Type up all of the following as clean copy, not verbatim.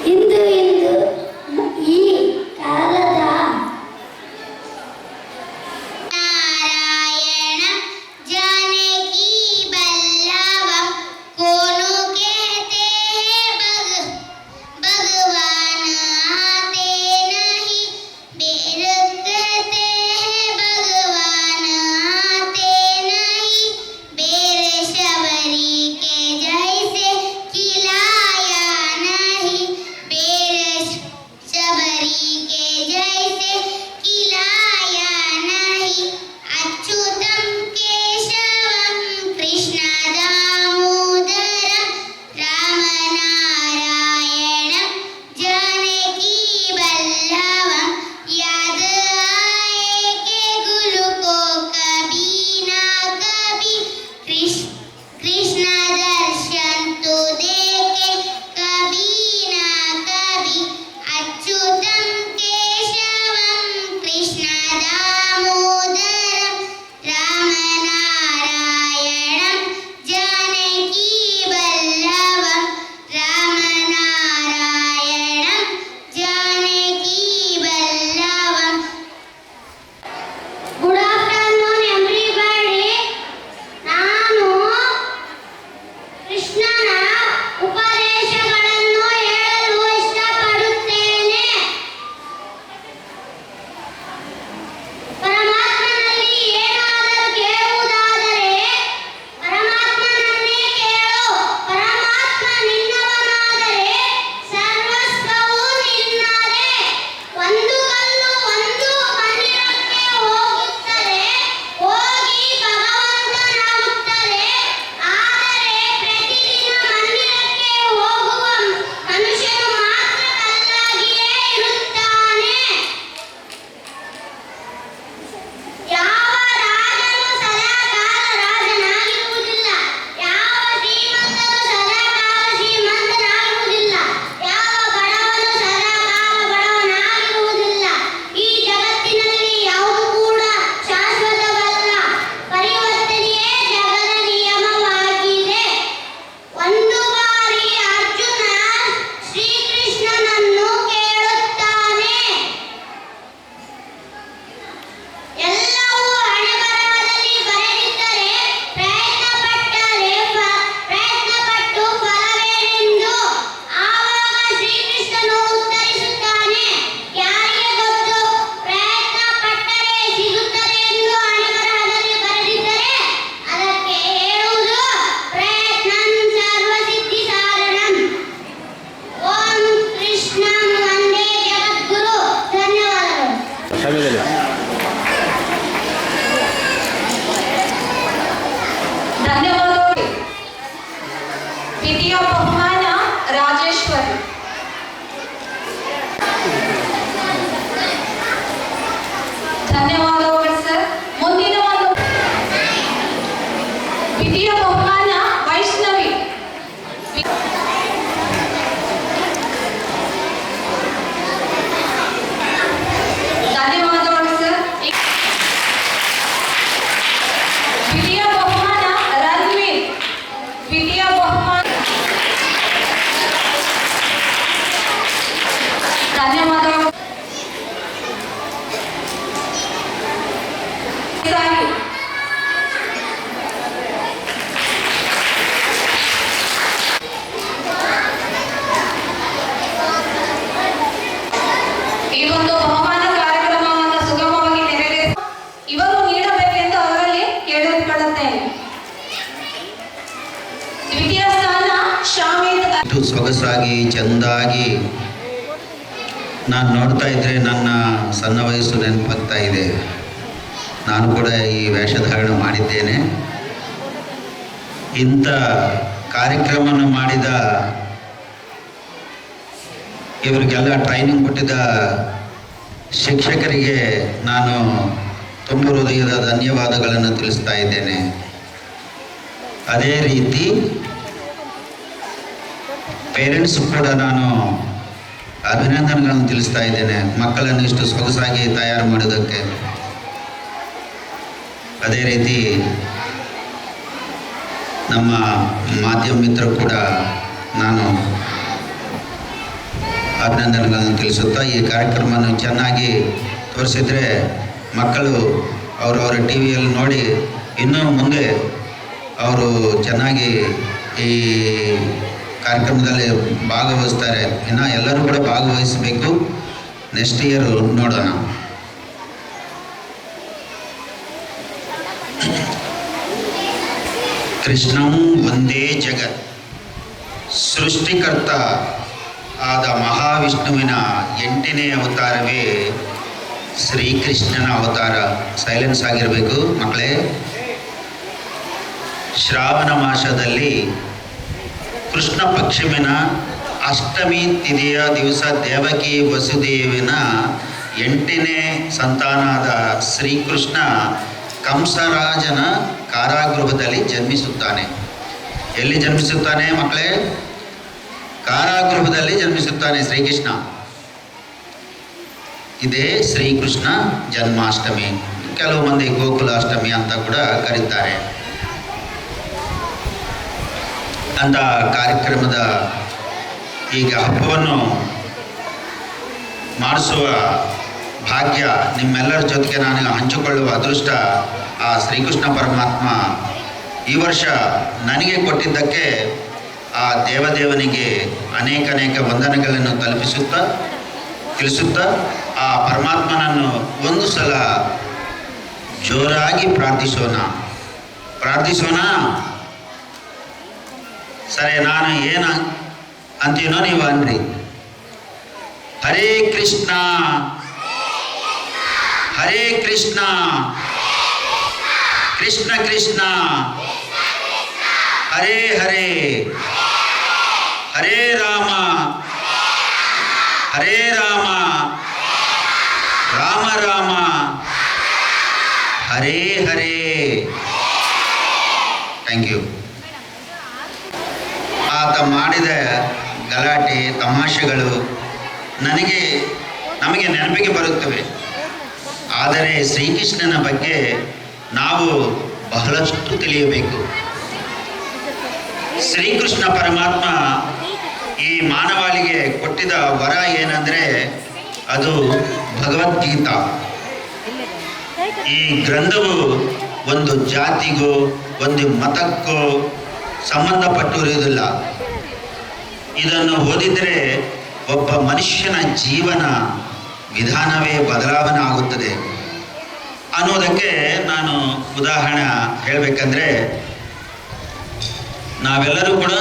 ಇಂದು ಈ ಕಾಲ ಧನ್ಯವಾದಗಳು ಸರ್. ಮುಂದಿನ ಒಂದು ದ್ವಿತೀಯ ಬಹುಮಾನ ವೈಷ್ಣವಿ. ಧನ್ಯವಾದಗಳು ಸರ್. ದ್ವಿತೀಯ ಬಹುಮಾನ ರಣವೀರ್. ದ್ವಿತೀಯ ಬಹುಮಾನ ಧನ್ಯವಾದಗಳು. ಈ ಒಂದು ಬಹುಮಾನ ಕಾರ್ಯಕ್ರಮವನ್ನು ಸುಗಮವಾಗಿ ನೆರವೇರಿಸಿ ಇವರು ನೀಡಬೇಕೆಂದು ಅವರಲ್ಲಿ ಕೇಳಿಕೊಳ್ಳುತ್ತೇನೆ. ದ್ವಿತೀಯ ಸ್ಥಾನ ಶಾಮಿದ್. ಸೊಗಸಾಗಿ ಚೆಂದಾಗಿ ನಾನು ನೋಡ್ತಾ ಇದ್ರೆ ನನ್ನ ಸಣ್ಣ ವಯಸ್ಸು ನೆನಪಾಗ್ತಾ ಇದೆ. ನಾನು ಕೂಡ ಈ ವೇಷಧಾರಣೆ ಮಾಡಿದ್ದೇನೆ. ಇಂಥ ಕಾರ್ಯಕ್ರಮವನ್ನು ಮಾಡಿದ ಇವರಿಗೆಲ್ಲ ಟ್ರೈನಿಂಗ್ ಕೊಟ್ಟಿದ್ದ ಶಿಕ್ಷಕರಿಗೆ ನಾನು ತುಂಬ ಹೃದಯದ ಧನ್ಯವಾದಗಳನ್ನು ತಿಳಿಸ್ತಾ ಇದ್ದೇನೆ. ಅದೇ ರೀತಿ ಪೇರೆಂಟ್ಸ್ ಕೂಡ ನಾನು ಅಭಿನಂದನೆಗಳನ್ನು ತಿಳಿಸ್ತಾ ಇದ್ದೇನೆ, ಮಕ್ಕಳನ್ನು ಇಷ್ಟು ಸೊಗಸಾಗಿ ತಯಾರು ಮಾಡೋದಕ್ಕೆ. ಅದೇ ರೀತಿ ನಮ್ಮ ಮಾಧ್ಯಮ ಮಿತ್ರರು ಕೂಡ ನಾನು ಅಭಿನಂದನೆಗಳನ್ನು ತಿಳಿಸುತ್ತಾ, ಈ ಕಾರ್ಯಕ್ರಮವನ್ನು ಚೆನ್ನಾಗಿ ತೋರಿಸಿದರೆ ಮಕ್ಕಳು ಅವರವರ ಟಿ ವಿಯಲ್ಲಿ ನೋಡಿ ಇನ್ನೂ ಮುಂದೆ ಅವರು ಚೆನ್ನಾಗಿ ಈ ಕಾರ್ಯಕ್ರಮದಲ್ಲಿ ಭಾಗವಹಿಸ್ತಾರೆ. ಇನ್ನು ಎಲ್ಲರೂ ಕೂಡ ಭಾಗವಹಿಸಬೇಕು. ನೆಕ್ಸ್ಟ್ ಇಯರ್ ನೋಡೋಣ. ಕೃಷ್ಣಂ ಒಂದೇ ಜಗತ್. ಸೃಷ್ಟಿಕರ್ತ ಆದ ಮಹಾವಿಷ್ಣುವಿನ 8ನೇ ಅವತಾರವೇ ಶ್ರೀಕೃಷ್ಣನ ಅವತಾರ. ಸೈಲೆನ್ಸ್ ಆಗಿರಬೇಕು ಮಕ್ಕಳೇ. ಶ್ರಾವಣ ಮಾಸದಲ್ಲಿ ಕೃಷ್ಣ ಪಕ್ಷಮಿನ ಅಷ್ಟಮಿ ತಿಥಿಯ ದಿವಸ ದೇವಕಿ ವಸುದೇವಿನ 8ನೇ ಸಂತಾನಾದ ಶ್ರೀಕೃಷ್ಣ ಕಂಸರಾಜನ ಕಾರಾಗೃಹದಲ್ಲಿ ಜನ್ಮಿಸುತ್ತಾನೆ. ಎಲ್ಲಿ ಜನ್ಮಿಸುತ್ತಾನೆ ಮಕ್ಕಳೇ? ಕಾರಾಗೃಹದಲ್ಲಿ ಜನ್ಮಿಸುತ್ತಾನೆ ಶ್ರೀಕೃಷ್ಣ. ಇದೇ ಶ್ರೀಕೃಷ್ಣ ಜನ್ಮಾಷ್ಟಮಿ. ಕೆಲವು ಮಂದಿ ಗೋಕುಲಾಷ್ಟಮಿ ಅಂತ ಕೂಡ ಕರೀತಾರೆ. ಅಂತ ಕಾರ್ಯಕ್ರಮದ ಈಗ ಹಬ್ಬವನ್ನು ಮಾಡಿಸುವ ಭಾಗ್ಯ ನಿಮ್ಮೆಲ್ಲರ ಜೊತೆಗೆ ನಾನು ಹಂಚಿಕೊಳ್ಳುವ ಅದೃಷ್ಟ ಆ ಶ್ರೀಕೃಷ್ಣ ಪರಮಾತ್ಮ ಈ ವರ್ಷ ನನಗೆ ಕೊಟ್ಟಿದ್ದಕ್ಕೆ ಆ ದೇವದೇವನಿಗೆ ಅನೇಕ ವಂದನೆಗಳನ್ನು ತಿಳಿಸುತ್ತಾ ಆ ಪರಮಾತ್ಮನನ್ನು ಒಂದು ಸಲ ಜೋರಾಗಿ ಪ್ರಾರ್ಥಿಸೋಣ. ಸರಿ, ನಾನು ಏನು ಅಂತೀನೋ ನೀವು ಅನ್ರಿ. ಹರೇ ಕೃಷ್ಣ ಹರೇ ಕೃಷ್ಣ ಕೃಷ್ಣ ಕೃಷ್ಣ ಹರೇ ಹರೇ ಹರೇ ರಾಮ ಹರೇ ರಾಮ ರಾಮ ರಾಮ ಹರೇ ಹರೇ. Thank you. ಆತ ಮಾಡಿದ ಗಲಾಟೆ ತಮಾಷೆಗಳು ನಮಗೆ ನೆನಪಿಗೆ ಬರುತ್ತವೆ. ಆದರೆ ಶ್ರೀಕೃಷ್ಣನ ಬಗ್ಗೆ ನಾವು ಬಹಳಷ್ಟು ತಿಳಿಯಬೇಕು. ಶ್ರೀಕೃಷ್ಣ ಪರಮಾತ್ಮ ಈ ಮಾನವಾಳಿಗೆ ಕೊಟ್ಟಿದ ವರ ಏನಂದರೆ ಅದು ಭಗವದ್ಗೀತಾ. ಈ ಗ್ರಂಥವು ಒಂದು ಜಾತಿಗೋ ಒಂದು ಮತಕ್ಕೋ ಸಂಬಂಧಪಟ್ಟಿರುವುದಿಲ್ಲ. ಇದನ್ನು ಓದಿದರೆ ಒಬ್ಬ ಮನುಷ್ಯನ ಜೀವನ ವಿಧಾನವೇ ಬದಲಾವಣೆ ಆಗುತ್ತದೆ ಅನ್ನೋದಕ್ಕೆ ನಾನು ಉದಾಹರಣೆ ಹೇಳಬೇಕಂದ್ರೆ, ನಾವೆಲ್ಲರೂ ಕೂಡ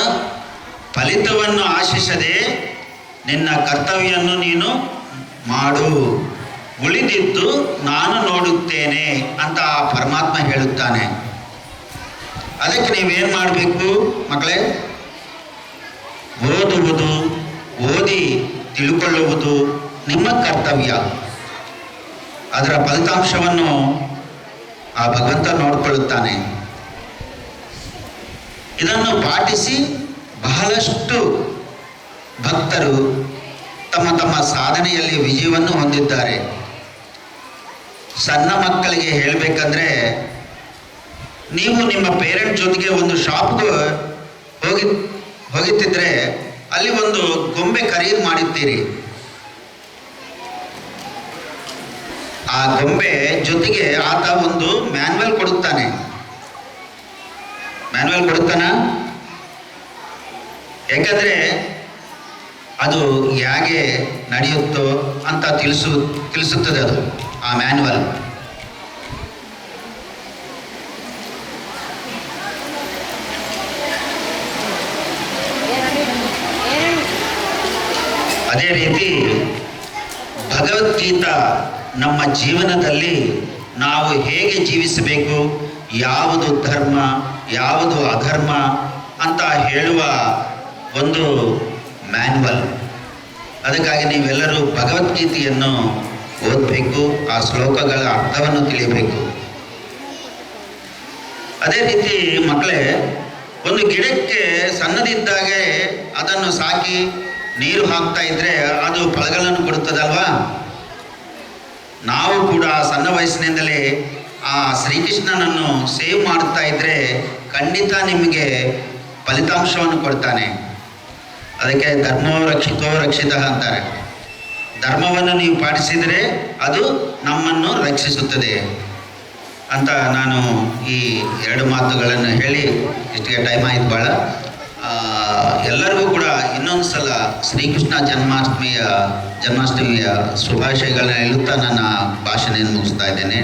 ಫಲಿತವನ್ನು ಆಶಿಸದೆ ನಿನ್ನ ಕರ್ತವ್ಯವನ್ನು ನೀನು ಮಾಡು, ಉಳಿದಿದ್ದು ನಾನು ನೋಡುತ್ತೇನೆ ಅಂತ ಆ ಪರಮಾತ್ಮ ಹೇಳುತ್ತಾನೆ. ಅದಕ್ಕೆ ನೀವೇನು ಮಾಡಬೇಕು ಮಕ್ಕಳೇ? ಓದುವುದು, ಓದಿ ತಿಳ್ಕೊಳ್ಳುವುದು ನಿಮ್ಮ ಕರ್ತವ್ಯ. ಅದರ ಫಲಿತಾಂಶವನ್ನು ಆ ಭಗವಂತ ನೋಡಿಕೊಳ್ಳುತ್ತಾನೆ. ಇದನ್ನು ಪಾಟಿಸಿ ಬಹಳಷ್ಟು ಭಕ್ತರು ತಮ್ಮ ತಮ್ಮ ಸಾಧನೆಯಲ್ಲಿ ವಿಜಯವನ್ನು ಹೊಂದಿದ್ದಾರೆ. ಸಣ್ಣ ಮಕ್ಕಳಿಗೆ ಹೇಳಬೇಕಂದ್ರೆ, ನೀವು ನಿಮ್ಮ ಪೇರೆಂಟ್ ಜೊತೆಗೆ ಒಂದು ಶಾಪ್ಗೆ ಹೋಗುತ್ತಿದ್ರೆ ಅಲ್ಲಿ ಒಂದು ಗೊಂಬೆ ಖರೀದಿ ಮಾಡಿರ್ತೀರಿ. ಆ ಗೊಂಬೆ ಜೊತೆಗೆ ಆತ ಒಂದು ಮ್ಯಾನ್ಯುವಲ್ ಕೊಡುತ್ತಾನೆ. ಮ್ಯಾನ್ಯುವಲ್ ಕೊಡುತ್ತಾನ? ಯಾಕಂದ್ರೆ ಅದು ಹೇಗೆ ನಡೆಯುತ್ತೋ ಅಂತ ತಿಳಿಸುತ್ತದೆ ಅದು, ಆ ಮ್ಯಾನ್ಯುವಲ್. ಅದೇ ರೀತಿ ಭಗವದ್ಗೀತಾ ನಮ್ಮ ಜೀವನದಲ್ಲಿ ನಾವು ಹೇಗೆ ಜೀವಿಸಬೇಕು, ಯಾವುದು ಧರ್ಮ ಯಾವುದು ಅಧರ್ಮ ಅಂತ ಹೇಳುವ ಒಂದು ಮ್ಯಾನ್ಯುವಲ್. ಅದಕ್ಕಾಗಿ ನೀವೆಲ್ಲರೂ ಭಗವದ್ಗೀತೆಯನ್ನು ಓದಬೇಕು, ಆ ಶ್ಲೋಕಗಳ ಅರ್ಥವನ್ನು ತಿಳಿಯಬೇಕು. ಅದೇ ರೀತಿ ಮಕ್ಕಳೇ, ಒಂದು ಗಿಡಕ್ಕೆ ಸಣ್ಣದಿದ್ದಾಗೆ ಅದನ್ನು ಸಾಕಿ ನೀರು ಹಾಕ್ತಾ ಇದ್ರೆ ಅದು ಫಲಗಳನ್ನು ಕೊಡುತ್ತದಲ್ವಾ? ನಾವು ಕೂಡ ಸಣ್ಣ ವಯಸ್ಸಿನಿಂದಲೇ ಆ ಶ್ರೀಕೃಷ್ಣನನ್ನು ಸೇವ್ ಮಾಡ್ತಾ ಇದ್ರೆ ಖಂಡಿತ ನಿಮಗೆ ಫಲಿತಾಂಶವನ್ನು ಕೊಡ್ತಾನೆ. ಅದಕ್ಕೆ ಧರ್ಮೋ ರಕ್ಷಿತೋ ರಕ್ಷಿತ ಅಂತಾರೆ. ಧರ್ಮವನ್ನು ನೀವು ಪಾಲಿಸಿದರೆ ಅದು ನಮ್ಮನ್ನು ರಕ್ಷಿಸುತ್ತದೆ ಅಂತ ನಾನು ಈ ಎರಡು ಮಾತುಗಳನ್ನು ಹೇಳಿ, ಇಷ್ಟಿಗೆ ಟೈಮ್ ಆಯ್ತು ಭಾಳ. ಎಲ್ಲರಿಗೂ ಕೂಡ ಇನ್ನೊಂದು ಸಲ ಶ್ರೀಕೃಷ್ಣ ಜನ್ಮಾಷ್ಟಮಿಯ ಶುಭಾಶಯಗಳನ್ನ ಹೇಳುತ್ತಾ ನನ್ನ ಭಾಷಣೆಯನ್ನು ಮುಗಿಸ್ತಾ ಇದ್ದೇನೆ.